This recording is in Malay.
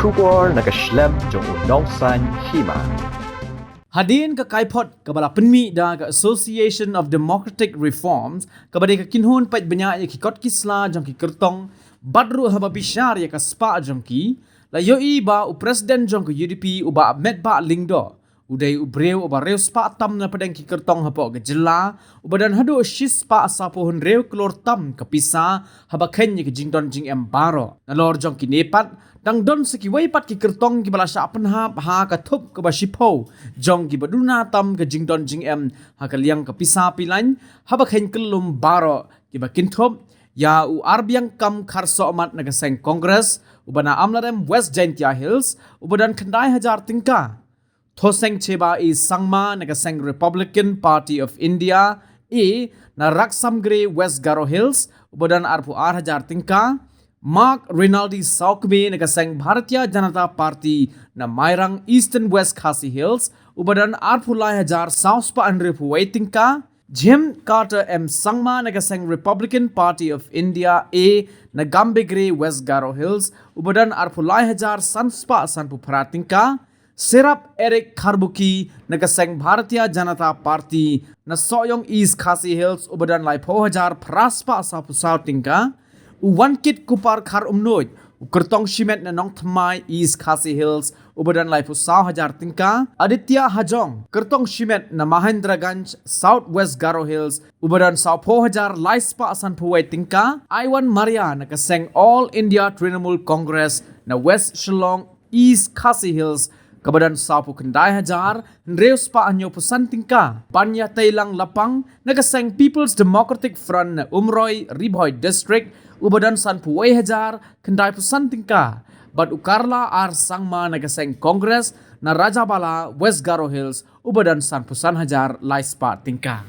Shubor nakaslem jong unongsan Hima. Hadin ka kaipot kabala penmi da ka Association of Democratic Reforms kabade ka kinhun pait banyak ya kikot kisla jong ki Kyrtong badru haba bishar ya ka Spah jong ki la yoi ba u president jong ka UDP u ba met ba lingdo udai u breu u ba reu Spah tam na padang ki Kyrtong hapo ga jilla u badan hadu shis Spah sapohun reu klor tam ka pisa haba ken ya ka Jingdon Jingem baro na lor jong ki nepat dang don seki waipat ki Kyrtong ki balasha penhap ha ka thup ka basipo jong ki Duna tam ka Jingdon Jingem ha ka liang ka pisa pilan ha ba khen kelum baro ki ba kinthop ya u arbiang kam kharso amat na ka seng congress u bana amlarem West Jaintia Hills u badan khandai hajar tingka thoseng cheba is sangma na ka seng Republican Party of India na raksam gre West Garo Hills u badan arpu hajar tingka Mark Rinaldi Saukme nagaseng Bharatiya Janata Party na Mairang Eastern West Khasi Hills ubadan Arpulai Hajar South Spah Andrepu waiting ka Jim Carter M Sangma nagaseng Republican Party of India na Gambegre West Garo Hills ubadan Arpulai Hajar San Spah Sanpu Prating ka Serap Eric Karbuki nagaseng Bharatiya Janata Party na Soyong East Khasi Hills ubadan Laipo Hajar Praspa Sapu Sauting ka One kit kupar khar umnoy Kyrtong shimet na nong thamai East Khasi Hills ubadan laipu saw hajar tingka Aditya Hajong Kyrtong shimet na Mahendraganj South West Garo Hills ubadan saw po hajar laispa asan puway tingka Iwan Maria nakaseng All India Trinamool Congress na West Shillong East Khasi Hills kabadan sapu kendai hajar nreus pa anyo pusan tingka panya tailang lapang nakaseng People's Democratic Front na Umroy Ribhoy District ubadan san puway hajar kendai pusan tingka bad ukarla ar sangma nagaseng Congress na Rajabala West Garo Hills ubadan san pusan hajar laispa tingka